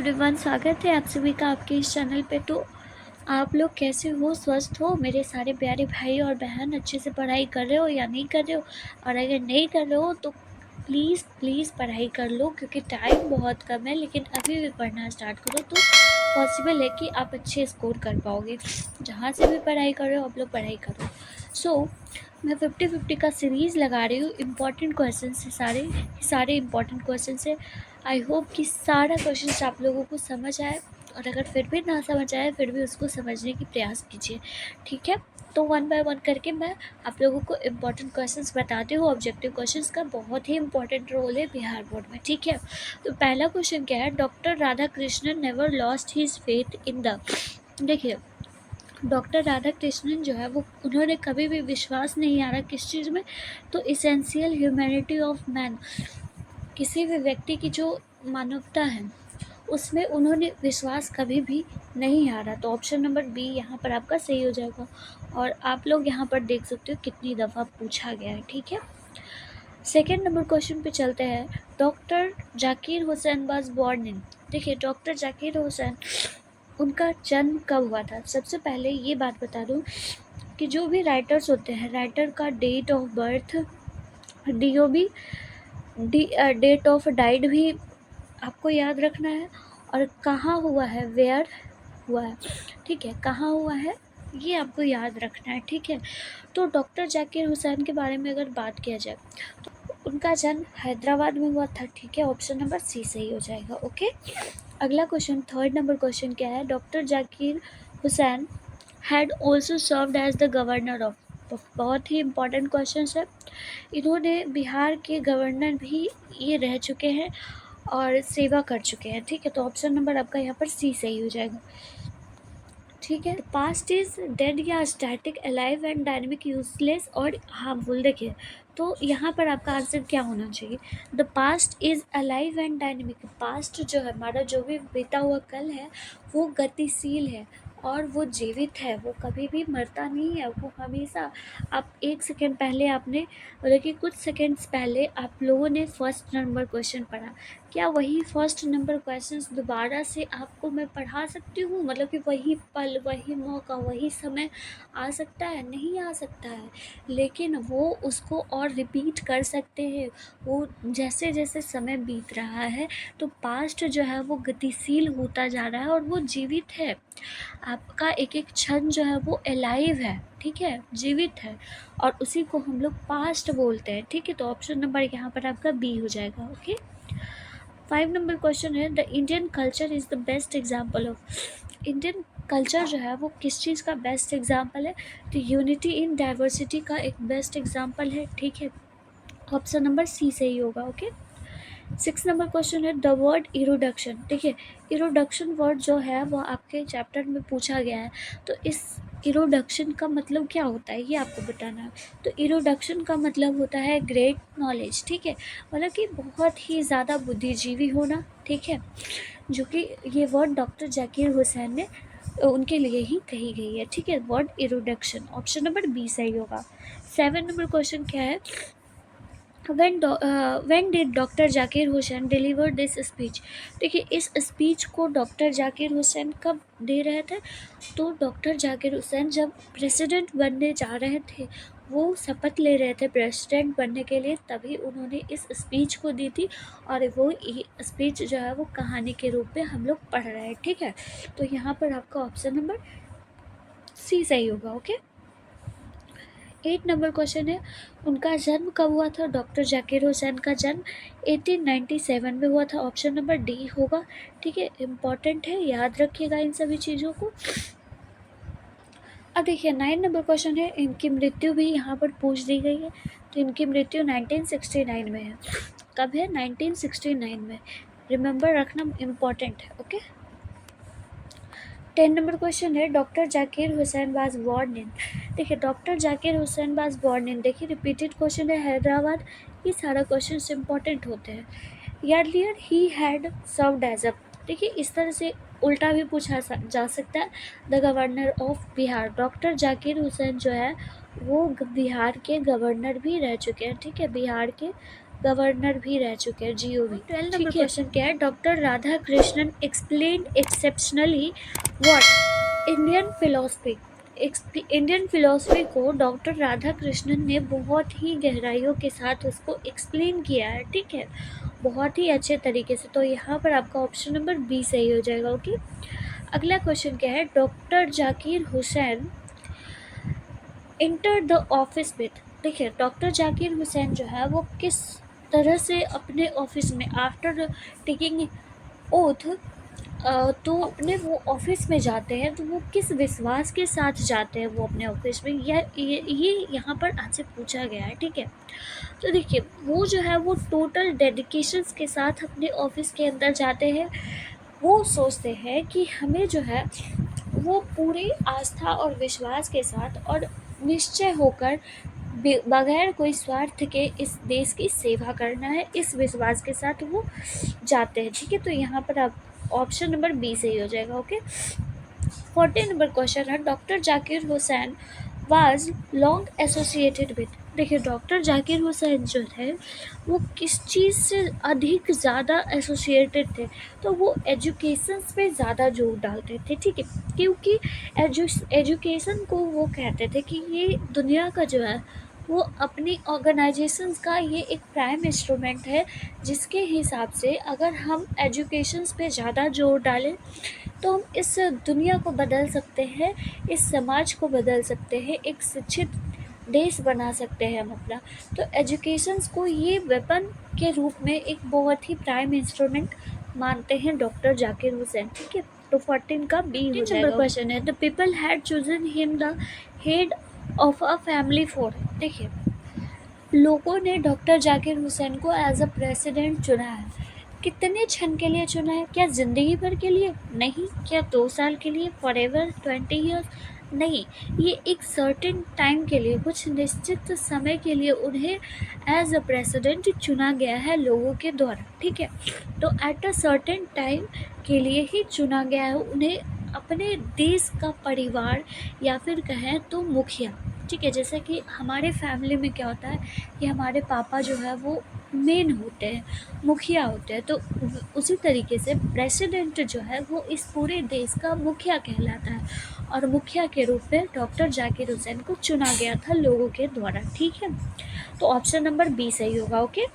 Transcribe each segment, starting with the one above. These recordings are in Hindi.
एवरीवन, स्वागत है आप सभी का आपके इस चैनल पे। तो आप लोग कैसे हो, स्वस्थ हो मेरे सारे प्यारे भाई और बहन? अच्छे से पढ़ाई कर रहे हो या नहीं कर रहे हो? और अगर नहीं कर रहे हो तो प्लीज़ प्लीज़ पढ़ाई कर लो, क्योंकि टाइम बहुत कम है। लेकिन अभी भी पढ़ना स्टार्ट करो तो पॉसिबल है कि आप अच्छे स्कोर कर पाओगे। जहाँ से भी पढ़ाई कर रहे हो आप लोग पढ़ाई करो। मैं 50-50 का सीरीज़ लगा रही हूँ। इम्पॉर्टेंट क्वेश्चन है, सारे इम्पॉर्टेंट क्वेश्चन है। आई होप कि सारा क्वेश्चन आप लोगों को समझ आए, और अगर फिर भी ना समझ आए फिर भी उसको समझने की प्रयास कीजिए, ठीक है? तो वन बाय वन करके मैं आप लोगों को इम्पॉर्टेंट क्वेश्चंस बताती हूँ। ऑब्जेक्टिव क्वेश्चंस का बहुत ही इंपॉर्टेंट रोल है बिहार बोर्ड में, ठीक है? तो पहला क्वेश्चन क्या है? Doctor Radha Krishnan never lost his faith in the. देखिए, डॉक्टर राधा कृष्णन जो है वो उन्होंने कभी भी विश्वास नहीं हारा किस चीज़ में? तो इसेंशियल ह्यूमैनिटी ऑफ मैन, किसी भी व्यक्ति की जो मानवता है उसमें उन्होंने विश्वास कभी भी नहीं हारा। तो ऑप्शन नंबर बी यहाँ पर आपका सही हो जाएगा। और आप लोग यहाँ पर देख सकते हो कितनी दफ़ा पूछा गया है, ठीक है? सेकेंड नंबर क्वेश्चन पे चलते हैं। Doctor Zakir Hussain was born in. देखिए, डॉक्टर जाकिर हुसैन उनका जन्म कब हुआ था? सबसे पहले ये बात बता दूँ कि जो भी राइटर्स होते हैं, राइटर का date of birth, DOB, date of died भी आपको याद रखना है, और कहाँ हुआ है, वेयर हुआ है, ठीक है? कहाँ हुआ है ये आपको याद रखना है, ठीक है? तो डॉक्टर जाकिर हुसैन के बारे में अगर बात किया जाए तो उनका जन्म हैदराबाद में हुआ था, ठीक है? ऑप्शन नंबर सी सही हो जाएगा, ओके? अगला क्वेश्चन, थर्ड नंबर क्वेश्चन क्या है? Doctor Zakir Hussain had also served as the governor of. बहुत ही इंपॉर्टेंट क्वेश्चन है। इन्होंने बिहार के गवर्नर भी ये रह चुके हैं और सेवा कर चुके हैं, ठीक है? तो ऑप्शन नंबर आपका यहाँ पर सी सही हो जाएगा, ठीक है? पास्ट इज डेड या static, alive and dynamic, useless और हार्मफुल। देखिए, तो यहाँ पर आपका आंसर क्या होना चाहिए? The past is alive and dynamic. Past जो है हमारा, जो भी बीता हुआ कल है, वो गतिशील है और वो जीवित है। वो कभी भी मरता नहीं है, वो हमेशा। आप एक सेकेंड पहले आपने, मतलब कि कुछ सेकेंड्स पहले आप लोगों ने फर्स्ट नंबर क्वेश्चन पढ़ा। क्या वही फर्स्ट नंबर क्वेश्चंस दोबारा से आपको मैं पढ़ा सकती हूँ? मतलब कि वही पल, वही मौका, वही समय आ सकता है? नहीं आ सकता है, लेकिन वो उसको और रिपीट कर सकते हैं। वो जैसे जैसे समय बीत रहा है तो पास्ट जो है वो गतिशील होता जा रहा है और वो जीवित है। आपका एक एक क्षण जो है वो अलाइव है, ठीक है? जीवित है, और उसी को हम लोग पास्ट बोलते हैं, ठीक है? तो ऑप्शन नंबर यहाँ पर आपका बी हो जाएगा, ओके? 5 नंबर क्वेश्चन है, the Indian culture is the best example of. Indian culture जो है वो किस चीज़ का बेस्ट एग्जाम्पल है? तो यूनिटी इन डाइवर्सिटी का एक बेस्ट एग्जाम्पल है, ठीक है? ऑप्शन नंबर सी सही होगा, ओके? 6 नंबर क्वेश्चन है, द वर्ड इरोडक्शन। देखिए, इरोडक्शन वर्ड जो है वो आपके चैप्टर में पूछा गया है। तो इस इरोडक्शन का मतलब क्या होता है ये आपको बताना है। तो इरोडक्शन का मतलब होता है ग्रेट नॉलेज, ठीक है? मतलब कि बहुत ही ज़्यादा बुद्धिजीवी होना, ठीक है? जो कि ये वर्ड डॉक्टर जाकिर हुसैन ने उनके लिए ही कही गई है, ठीक है? वर्ड इरोडक्शन, ऑप्शन नंबर बी सही होगा। 7 नंबर क्वेश्चन क्या है? when did doctor Zakir Hussain deliver this speech? देखिए, इस स्पीच को डॉक्टर जाकिर हुसैन कब दे रहे थे? तो डॉक्टर जाकिर हुसैन जब प्रेसिडेंट बनने जा रहे थे, वो शपथ ले रहे थे प्रेसिडेंट बनने के लिए, तभी उन्होंने इस स्पीच को दी थी। और वो स्पीच जो है वो कहानी के रूप में हम लोग पढ़ रहे हैं, ठीक है? तो यहाँ पर आपका ऑप्शन नंबर सी सही होगा, ओके? 8 नंबर क्वेश्चन है, उनका जन्म कब हुआ था? डॉक्टर जाकिर हुसैन का जन्म 1897 में हुआ था। ऑप्शन नंबर डी होगा, ठीक है? इम्पॉर्टेंट है, याद रखिएगा इन सभी चीज़ों को। अब देखिए, 9 नंबर क्वेश्चन है, इनकी मृत्यु भी यहाँ पर पूछ दी गई है। तो इनकी मृत्यु 1969 में है। कब है? 1969 में। रिमेंबर रखना इम्पॉर्टेंट है, ओके? 10 नंबर क्वेश्चन है, doctor Zakir Hussain was born in. देखिए, doctor Zakir Hussain was born in, देखिए रिपीटेड क्वेश्चन है, हैदराबाद। ये सारा क्वेश्चन इंपॉर्टेंट होते हैं। अर्लियर ही हैड सर्व्ड एज अ। देखिए, इस तरह से उल्टा भी पूछा जा सकता है, the governor of Bihar. Doctor Zakir Hussain जो है वो बिहार के गवर्नर भी रह चुके हैं, ठीक है? बिहार के गवर्नर भी रह चुके हैं, GOV। 12 नंबर क्वेश्चन क्या है, doctor Radha Krishnan explain exceptionally what Indian philosophy को डॉक्टर राधा कृष्णन ने बहुत ही गहराइयों के साथ उसको एक्सप्लेन किया है, ठीक है, बहुत ही अच्छे तरीके से। तो यहाँ पर आपका ऑप्शन नंबर बी सही हो जाएगा। ओके, अगला क्वेश्चन क्या है, doctor Zakir Hussain enter the office with. देखिए, डॉक्टर जाकिर हुसैन जो है वो किस तरह से अपने ऑफिस में आफ्टर टेकिंग ओथ तो अपने वो ऑफिस में जाते हैं, तो वो किस विश्वास के साथ जाते हैं वो अपने ऑफिस में, ये यहाँ पर आपसे पूछा गया है, ठीक है। तो देखिए, वो जो है वो टोटल डेडिकेशंस के साथ अपने ऑफिस के अंदर जाते हैं। वो सोचते हैं कि हमें जो है वो पूरी आस्था और विश्वास के साथ और निश्चय होकर बगैर कोई स्वार्थ के इस देश की सेवा करना है, इस विश्वास के साथ वो जाते हैं, ठीक है। तो यहाँ पर आप ऑप्शन नंबर बी सही हो जाएगा। ओके, 14 नंबर क्वेश्चन है, doctor Zakir Hussain was long associated with. देखिए, डॉक्टर जाकिर हुसैन जो थे वो किस चीज़ से अधिक ज़्यादा एसोसिएटेड थे, तो वो एजुकेशन पे ज़्यादा जोर डालते थे, ठीक है, क्योंकि एजुकेशन को वो कहते थे कि ये दुनिया का जो है वो अपनी ऑर्गेनाइजेशंस का ये एक प्राइम इंस्ट्रूमेंट है, जिसके हिसाब से अगर हम एजुकेशंस पे ज़्यादा जोर डालें तो हम इस दुनिया को बदल सकते हैं, इस समाज को बदल सकते हैं, एक शिक्षित देश बना सकते हैं हम अपना। तो एजुकेशंस को ये वेपन के रूप में एक बहुत ही प्राइम इंस्ट्रूमेंट मानते हैं डॉक्टर जाकिर हुसैन, ठीक है। तो 14 का बी हो जाएगा। क्वेश्चन है, the people had chosen him the head of a family for. देखिए, लोगों ने डॉक्टर जाकिर हुसैन को एज अ प्रेसिडेंट चुना है। कितने क्षण के लिए चुना है? क्या ज़िंदगी भर के लिए? नहीं। क्या 2 साल के लिए? Forever 20 years? नहीं। ये एक सर्टेन टाइम के लिए, कुछ निश्चित समय के लिए उन्हें एज अ प्रेसिडेंट चुना गया है लोगों के द्वारा, ठीक है। तो एट अ सर्टेन टाइम के लिए ही चुना गया है उन्हें, अपने देश का परिवार या फिर कहें तो मुखिया, ठीक है। जैसे कि हमारे फैमिली में क्या होता है कि हमारे पापा जो है वो मेन होते हैं, मुखिया होते हैं, तो उसी तरीके से प्रेसिडेंट जो है वो इस पूरे देश का मुखिया कहलाता है, और मुखिया के रूप में डॉक्टर जाकिर हुसैन को चुना गया था लोगों के द्वारा, ठीक है। तो ऑप्शन नंबर बी सही होगा। ओके,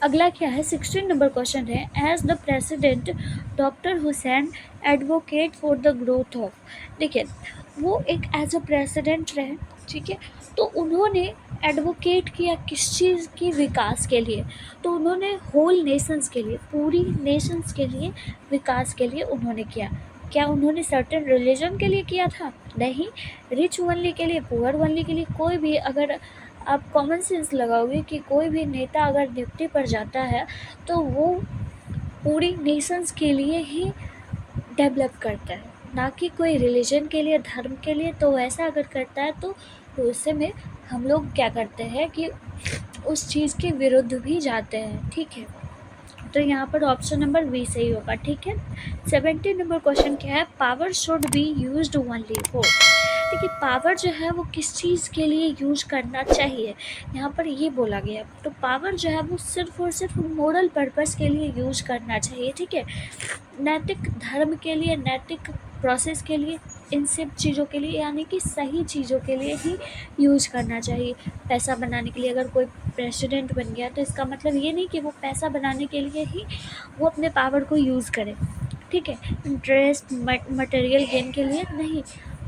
अगला क्या है, 16 नंबर क्वेश्चन है, as the president doctor Hussain advocate for the growth of. देखिए, वो एक एज अ प्रेसिडेंट रहे, ठीक है, तो उन्होंने एडवोकेट किया किस चीज़ की विकास के लिए, तो उन्होंने होल नेशंस के लिए, पूरी नेशंस के लिए विकास के लिए उन्होंने किया। क्या उन्होंने सर्टेन रिलीजन के लिए किया था? नहीं। रिच ओनली के लिए, पुअर ओनली के लिए? कोई भी, अगर आप कॉमन सेंस लगाओगे कि कोई भी नेता अगर ड्यूटी पर जाता है तो वो पूरी नेशंस के लिए ही डेवलप करता है, ना कि कोई रिलीजन के लिए, धर्म के लिए। तो वैसा अगर करता है तो उससे में हम लोग क्या करते हैं कि उस चीज़ के विरुद्ध भी जाते हैं, ठीक है। तो यहाँ पर ऑप्शन नंबर बी सही होगा, ठीक है। 17 नंबर क्वेश्चन क्या है, power should be used only for. देखिए, पावर जो है वो किस चीज़ के लिए यूज करना चाहिए, यहाँ पर ये बोला गया। तो पावर जो है वो सिर्फ और सिर्फ मोरल पर्पस के लिए यूज करना चाहिए, ठीक है, नैतिक धर्म के लिए, नैतिक प्रोसेस के लिए, इन सब चीज़ों के लिए, यानी कि सही चीज़ों के लिए ही यूज करना चाहिए। पैसा बनाने के लिए अगर कोई प्रेसिडेंट बन गया तो इसका मतलब ये नहीं कि वो पैसा बनाने के लिए ही वो अपने पावर को यूज़ करे, ठीक है, इंटरेस्ट मटेरियल गेन के लिए नहीं,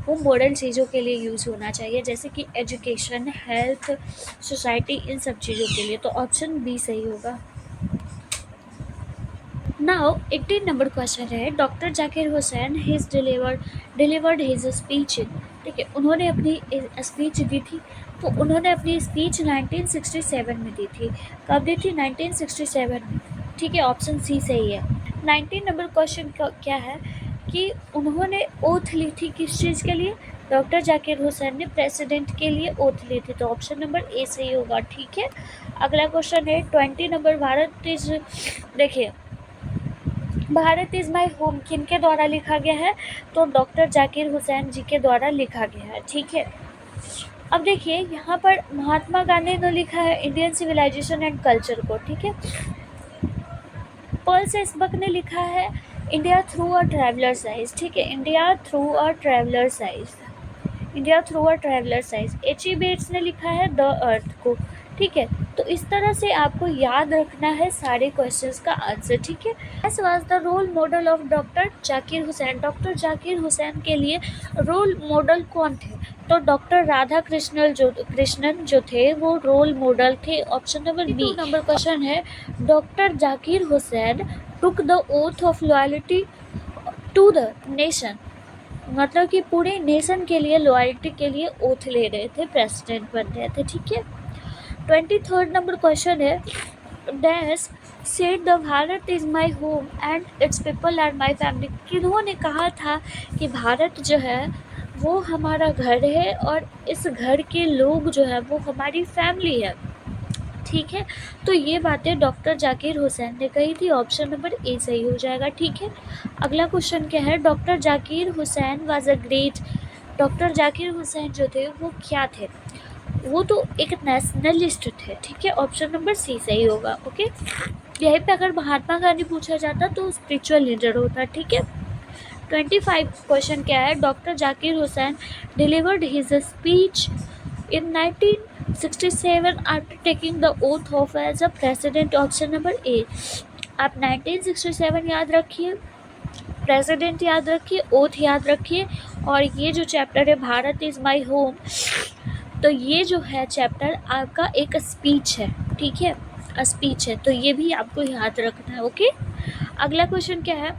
वो मॉडर्न चीज़ों के लिए यूज़ होना चाहिए, जैसे कि एजुकेशन, हेल्थ, सोसाइटी, इन सब चीज़ों के लिए। तो ऑप्शन बी सही होगा। नाउ 18 नंबर क्वेश्चन है, doctor Zakir Hussain his delivered his speech. ठीक है, उन्होंने अपनी स्पीच दी थी, तो उन्होंने अपनी स्पीच 1967 में दी थी। कब दी थी? 1967 में, ठीक है, ऑप्शन सी सही है। 19 नंबर क्वेश्चन क्या है कि उन्होंने ओथ ली थी किस चीज़ के लिए? डॉक्टर जाकिर हुसैन ने प्रेसिडेंट के लिए ओथ ली थी, तो ऑप्शन नंबर ए सही होगा, ठीक है। अगला क्वेश्चन है 20 नंबर, भारत इज, देखिए, भारत इज़ माई होम किन के द्वारा लिखा गया है? तो डॉक्टर जाकिर हुसैन जी के द्वारा लिखा गया है, ठीक है। अब देखिए यहाँ पर महात्मा गांधी ने लिखा है इंडियन सिविलाइजेशन एंड कल्चर को, ठीक है। पॉल सेसबक ने लिखा है India through a traveller's eyes, ठीक है, India through a traveller's eyes, India through a traveller's eyes. H.E. Bates ने लिखा है द अर्थ को, ठीक है। तो इस तरह से आपको याद रखना है सारे क्वेश्चंस का आंसर, ठीक है। This was the role model of doctor Zakir Hussain. Doctor Zakir Hussain के लिए रोल मॉडल कौन थे? तो डॉक्टर राधा कृष्णन जो थे वो रोल मॉडल थे। Option number B. Number question है doctor Zakir Hussain took the oath of loyalty to the nation, मतलब कि पूरे नेशन के लिए लॉयल्टी के लिए ओथ ले रहे थे, प्रेसिडेंट बन रहे थे, ठीक है। 23rd नंबर क्वेश्चन है dash said the Bharat is my home and it's people are my family. किन्होंने कहा था कि भारत जो है वो हमारा घर है और इस घर के लोग जो है वो हमारी फैमिली है, ठीक है। तो ये बातें डॉक्टर जाकिर हुसैन ने कही थी। ऑप्शन नंबर ए सही हो जाएगा, ठीक है। अगला क्वेश्चन क्या है doctor Zakir Hussain was a great. Doctor Zakir Hussain जो थे वो क्या थे? वो तो एक नेशनलिस्ट थे, ठीक है। ऑप्शन नंबर सी सही होगा, ओके। यहीं पे अगर महात्मा गांधी पूछा जाता तो स्पिरिचुअल लीडर होता, ठीक है। 25 क्वेश्चन क्या है doctor Zakir Hussain delivered his speech in 1967 after taking the oath of as a president. Option number A. आप 1967 याद रखिए, प्रेसिडेंट याद रखिए, ओथ याद रखिए, और ये जो चैप्टर है भारत इज़ माई होम, तो ये जो है चैप्टर आपका एक स्पीच है, ठीक है, स्पीच है, तो ये भी आपको याद रखना है, ओके। अगला क्वेश्चन क्या है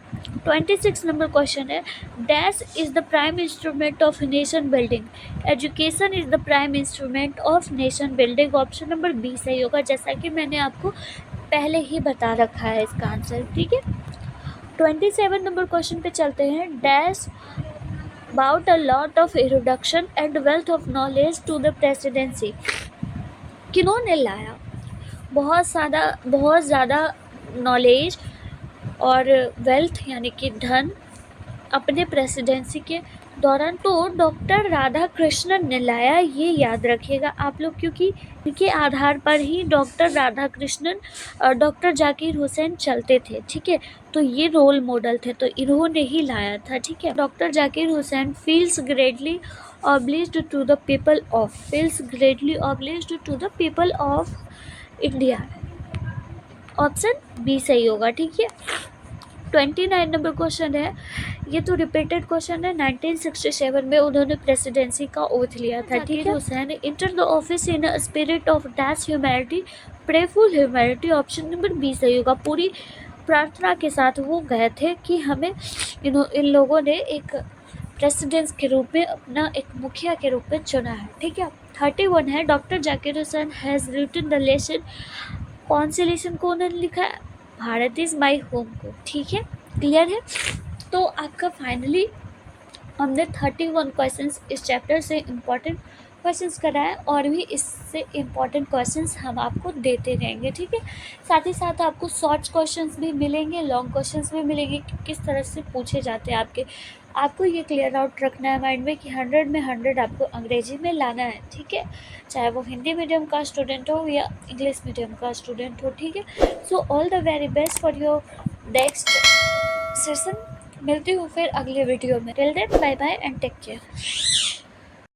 26 नंबर क्वेश्चन है dash is the prime instrument of nation building. Education is the prime instrument of nation building. Option number B सही होगा, जैसा कि मैंने आपको पहले ही बता रखा है इसका आंसर, ठीक है। 27 नंबर क्वेश्चन पे चलते हैं dash about a lot of introduction and wealth of knowledge to the presidency। किन्होंने लाया बहुत ज़्यादा नॉलेज और वेल्थ यानी कि धन अपने प्रेसिडेंसी के दौरान? तो डॉक्टर राधा कृष्णन ने लाया, ये याद रखिएगा आप लोग, क्योंकि इनके आधार पर ही डॉक्टर राधा कृष्णन और डॉक्टर जाकिर हुसैन चलते थे, ठीक है। तो ये रोल मॉडल थे, तो इन्होंने ही लाया था, ठीक है। Doctor Zakir Hussain feels greatly obliged to the people of India. Option B सही होगा, ठीक है। 29 नंबर क्वेश्चन है, ये तो रिपीटेड क्वेश्चन है। 1967 में उन्होंने प्रेसिडेंसी का ओथ लिया था, ठीक है। Hussain enter the office in a spirit of dash humanity, prayerful humanity. Option number B सही होगा, पूरी प्रार्थना के साथ वो गए थे कि हमें इन लोगों ने एक प्रेसिडेंट के रूप में, अपना एक मुखिया के रूप में चुना है, ठीक है। 31 है doctor Zakir Hussain has written the lesson. कौन से लेसन को उन्होंने लिखा है? भारत इज़ माई होम को, ठीक है, क्लियर है। तो आपका फाइनली हमने 31 क्वेश्चंस इस चैप्टर से इम्पॉर्टेंट क्वेश्चंस कराए, और भी इससे इम्पॉर्टेंट क्वेश्चंस हम आपको देते रहेंगे, ठीक है। साथ ही साथ आपको शॉर्ट क्वेश्चंस भी मिलेंगे, लॉन्ग क्वेश्चंस भी मिलेंगे कि किस तरह से पूछे जाते हैं आपके। आपको ये क्लियर आउट रखना है माइंड में कि 100 में 100 आपको अंग्रेजी में लाना है, ठीक है, चाहे वो हिंदी मीडियम का स्टूडेंट हो या इंग्लिश मीडियम का स्टूडेंट हो, ठीक है। So all the very best for your next session. मिलती हूँ फिर अगले वीडियो में। Till then bye bye and take care.